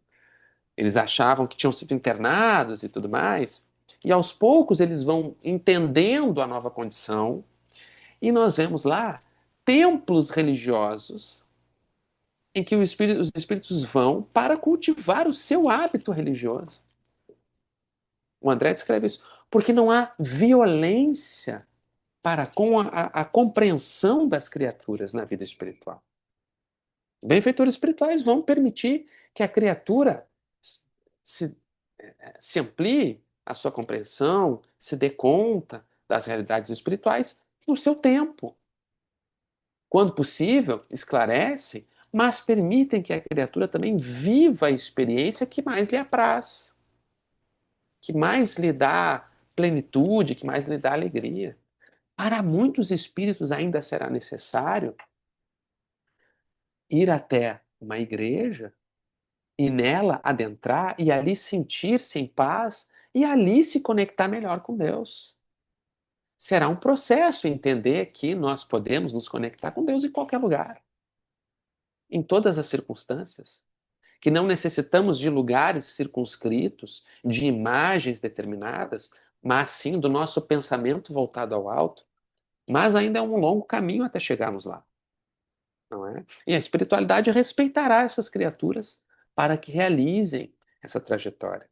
eles achavam que tinham sido internados e tudo mais. E aos poucos eles vão entendendo a nova condição, e nós vemos lá templos religiosos em que os espíritos vão para cultivar o seu hábito religioso. O André descreve isso. Porque não há violência para com a compreensão das criaturas na vida espiritual. Benfeitores espirituais vão permitir que a criatura se, se amplie a sua compreensão, se dê conta das realidades espirituais no seu tempo. Quando possível, esclarecem, mas permitem que a criatura também viva a experiência que mais lhe apraz, que mais lhe dá plenitude, que mais lhe dá alegria. Para muitos espíritos ainda será necessário ir até uma igreja e nela adentrar e ali sentir-se em paz e ali se conectar melhor com Deus. Será um processo entender que nós podemos nos conectar com Deus em qualquer lugar, em todas as circunstâncias, que não necessitamos de lugares circunscritos, de imagens determinadas, mas sim do nosso pensamento voltado ao alto. Mas ainda é um longo caminho até chegarmos lá. Não é? E a espiritualidade respeitará essas criaturas para que realizem essa trajetória.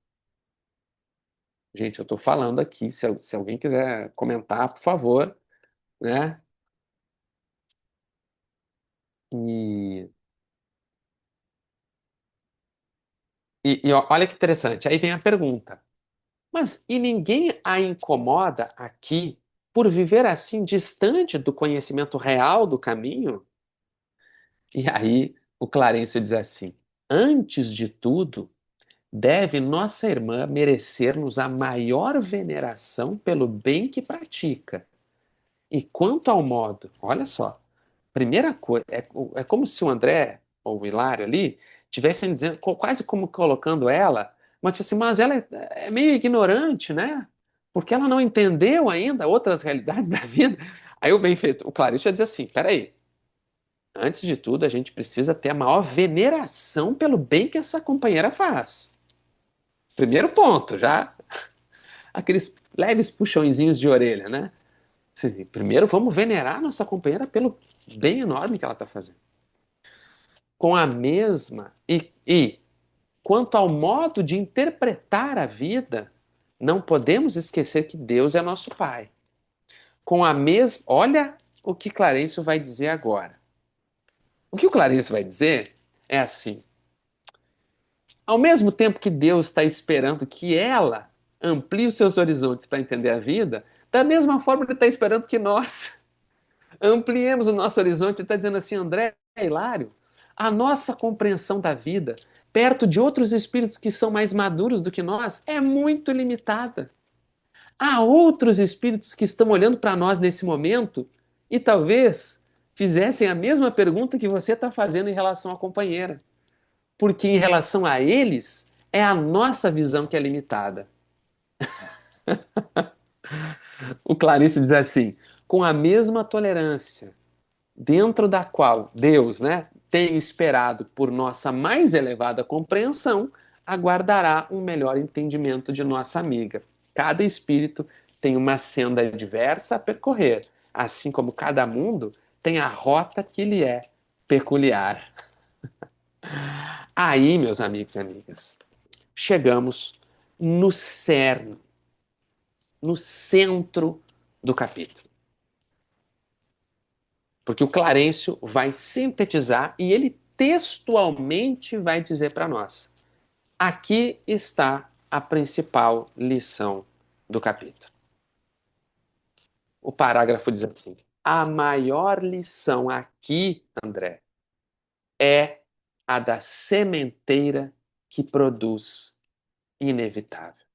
Gente, eu estou falando aqui, se alguém quiser comentar, por favor, né? E, olha que interessante, aí vem a pergunta. Mas e ninguém a incomoda aqui por viver assim distante do conhecimento real do caminho? E aí o Clarencio diz assim: antes de tudo, deve nossa irmã merecer-nos a maior veneração pelo bem que pratica. E quanto ao modo, olha só, primeira coisa, é como se o André ou o Hilário ali tivessem dizendo, quase como colocando ela, mas tipo assim, mas ela é meio ignorante, né? Porque ela não entendeu ainda outras realidades da vida. Aí o benfeitor, o Clarice ia dizer assim, peraí, Antes de tudo, a gente precisa ter a maior veneração pelo bem que essa companheira faz. Primeiro ponto, já aqueles leves puxõezinhos de orelha, né? Primeiro, vamos venerar nossa companheira pelo bem enorme que ela está fazendo. Com a mesma. E quanto ao modo de interpretar a vida, não podemos esquecer que Deus é nosso Pai. Com a mesma. Olha o que Clarencio vai dizer agora. O que o Clarencio vai dizer é assim: ao mesmo tempo que Deus está esperando que ela amplie os seus horizontes para entender a vida, da mesma forma ele está esperando que nós ampliemos o nosso horizonte. Ele está dizendo assim, André, Hilário, a nossa compreensão da vida, perto de outros espíritos que são mais maduros do que nós, é muito limitada. Há outros espíritos que estão olhando para nós nesse momento e talvez fizessem a mesma pergunta que você está fazendo em relação à companheira. Porque em relação a eles, é a nossa visão que é limitada. O Clarice diz assim: com a mesma tolerância dentro da qual Deus, né, tem esperado por nossa mais elevada compreensão, aguardará um melhor entendimento de nossa amiga. Cada espírito tem uma senda diversa a percorrer, assim como cada mundo tem a rota que lhe é peculiar. Aí, meus amigos e amigas, chegamos no cerne, no centro do capítulo. Porque o Clarencio vai sintetizar e ele textualmente vai dizer para nós: aqui está a principal lição do capítulo. O parágrafo diz assim: a maior lição aqui, André, é a da sementeira que produz inevitável.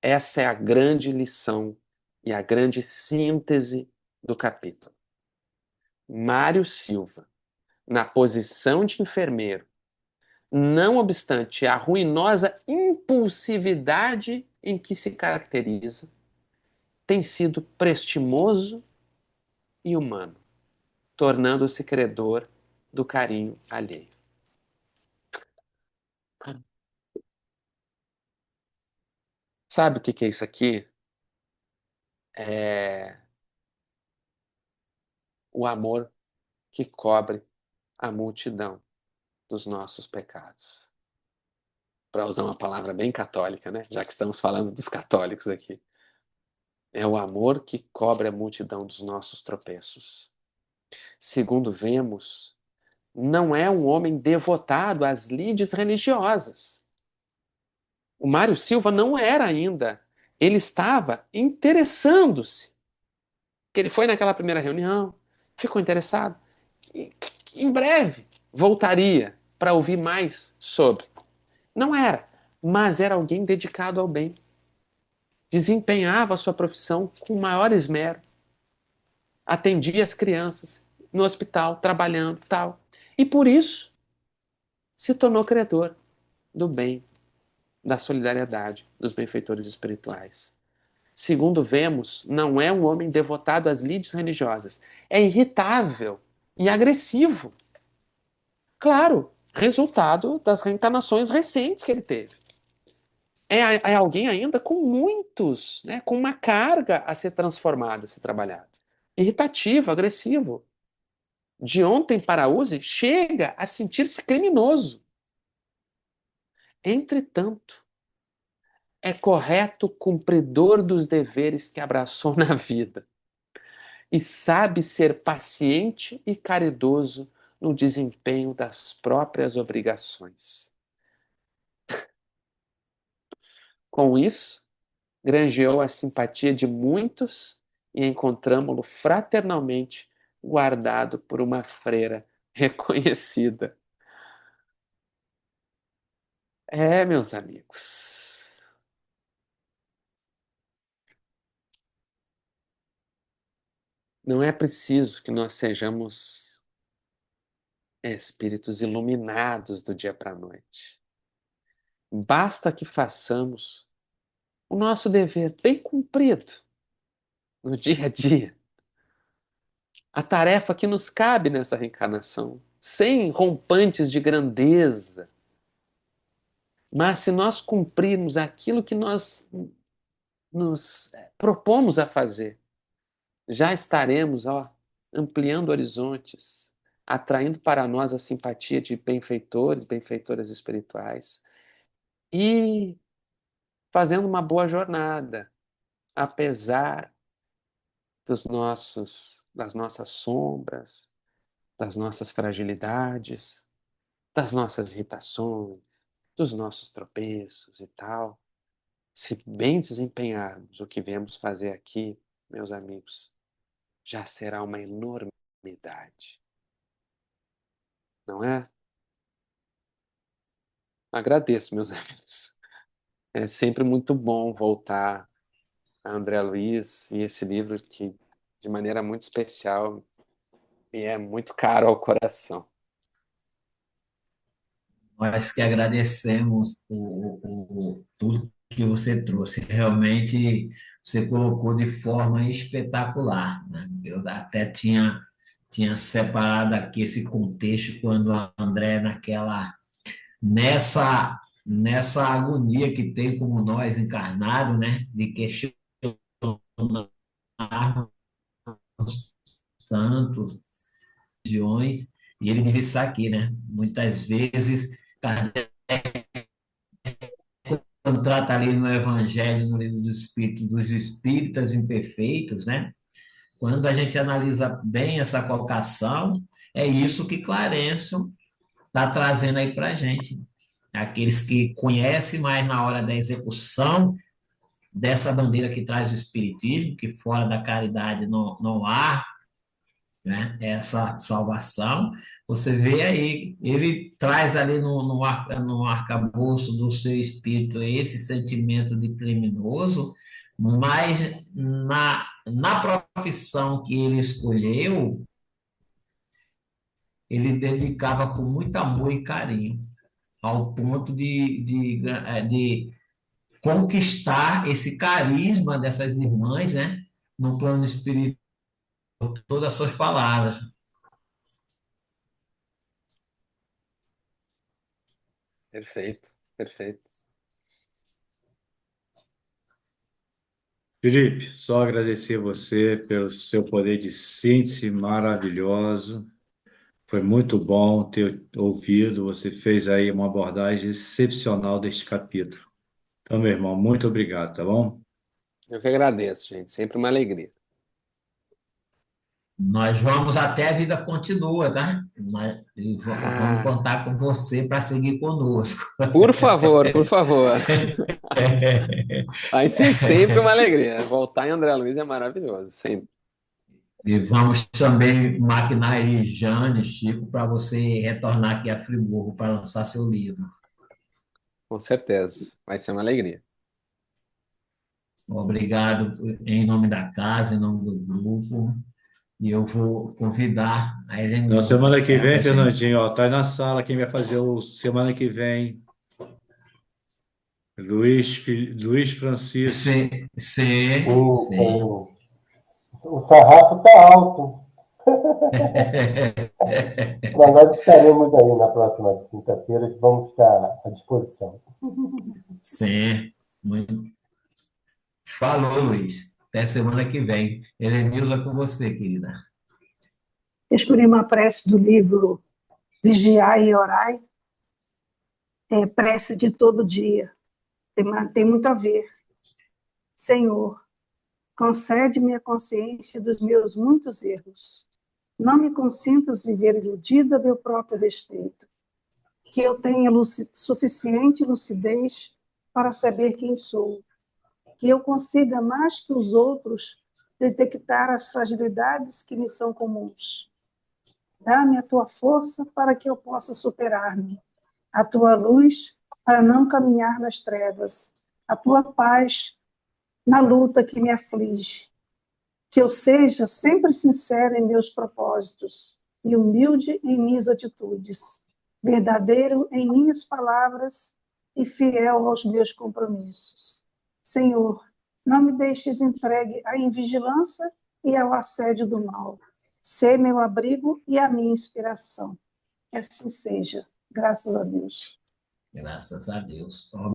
Essa é a grande lição e a grande síntese do capítulo. Mário Silva, na posição de enfermeiro, não obstante a ruinosa impulsividade em que se caracteriza, tem sido prestimoso e humano, tornando-se credor do carinho alheio. Sabe o que é isso aqui? É o amor que cobre a multidão dos nossos pecados. Para usar uma palavra bem católica, né? Já que estamos falando dos católicos aqui. É o amor que cobre a multidão dos nossos tropeços. Segundo vemos, não é um homem devotado às lides religiosas. O Mário Silva não era ainda. Ele estava interessando-se. Ele foi naquela primeira reunião, ficou interessado. E, em breve voltaria para ouvir mais sobre. Não era, mas era alguém dedicado ao bem. Desempenhava a sua profissão com maior esmero. Atendia as crianças no hospital, trabalhando e tal. E por isso se tornou credor do bem, da solidariedade, dos benfeitores espirituais. Segundo vemos, não é um homem devotado às lides religiosas. É irritável e agressivo. Claro, resultado das reencarnações recentes que ele teve. É alguém ainda com muitos, né, com uma carga a ser transformada, a ser trabalhada. Irritativo, agressivo. De ontem para hoje, chega a sentir-se criminoso. Entretanto, é correto cumpridor dos deveres que abraçou na vida e sabe ser paciente e caridoso no desempenho das próprias obrigações. Com isso, granjeou a simpatia de muitos e encontramo-lo fraternalmente guardado por uma freira reconhecida. É, meus amigos, não é preciso que nós sejamos espíritos iluminados do dia para a noite. Basta que façamos o nosso dever bem cumprido no dia a dia, a tarefa que nos cabe nessa reencarnação, sem rompantes de grandeza. Mas se nós cumprirmos aquilo que nós nos propomos a fazer, já estaremos, ó, ampliando horizontes, atraindo para nós a simpatia de benfeitores, benfeitoras espirituais e fazendo uma boa jornada, apesar das nossas sombras, das nossas fragilidades, das nossas irritações, dos nossos tropeços e tal. Se bem desempenharmos o que viemos fazer aqui, meus amigos, já será uma enormidade, não é? Agradeço, meus amigos. É sempre muito bom voltar a André Luiz e esse livro que, de maneira muito especial, me é muito caro ao coração. Nós que agradecemos tudo que você trouxe. Realmente, você colocou de forma espetacular, né? Eu até tinha separado aqui esse contexto quando a André, nessa agonia que tem como nós encarnados, né? De questionarmos tanto religiões, e ele diz isso aqui, né? Muitas vezes, quando trata ali no Evangelho, no livro dos Espíritos, dos espíritas imperfeitos, né? Quando a gente analisa bem essa colocação, é isso que Clarencio está trazendo aí para a gente. Aqueles que conhecem, mas na hora da execução dessa bandeira que traz o Espiritismo, que fora da caridade não há, né, essa salvação, você vê aí, ele traz ali no arcabouço do seu espírito esse sentimento de criminoso, mas na profissão que ele escolheu, ele dedicava com muito amor e carinho, ao ponto de conquistar esse carisma dessas irmãs, né, no plano espiritual, todas as suas palavras. Perfeito, perfeito. Felipe, só agradecer você pelo seu poder de síntese maravilhoso. Foi muito bom ter ouvido. Você fez aí uma abordagem excepcional deste capítulo. Então, meu irmão, muito obrigado, tá bom? Eu que agradeço, gente. Sempre uma alegria. Nós vamos até a vida continua, tá? Vamos Ah, contar com você para seguir conosco. por favor, por favor. Vai ser sempre uma alegria. Voltar em André Luiz é maravilhoso, sempre. E vamos também maquinar aí, Jane, Chico, para você retornar aqui a Friburgo para lançar seu livro. Com certeza. Vai ser uma alegria. Obrigado em nome da casa, em nome do grupo. E eu vou convidar a Na Helenilza semana que para vem, a gente. Fernandinho, ó, tá aí na sala quem vai fazer o semana que vem. Luiz Francisco. Sim. O sarrafo está alto. Mas nós estaremos aí na próxima quinta-feira, vamos estar à disposição. Sim. Falou, Luiz. Até semana que vem. Helenilza, com você, querida. Escolhi uma prece do livro Vigiai e Orai, prece de todo dia, tem muito a ver. Senhor, concede-me a consciência dos meus muitos erros. Não me consintas viver iludida a meu próprio respeito. Que eu tenha suficiente lucidez para saber quem sou. Que eu consiga, mais que os outros, detectar as fragilidades que me são comuns. Dá-me a tua força para que eu possa superar-me, a tua luz para não caminhar nas trevas, a tua paz na luta que me aflige. Que eu seja sempre sincera em meus propósitos e humilde em minhas atitudes, verdadeiro em minhas palavras e fiel aos meus compromissos. Senhor, não me deixes entregue à invigilância e ao assédio do mal. Ser meu abrigo e a minha inspiração. Que assim seja. Graças a Deus. Graças a Deus.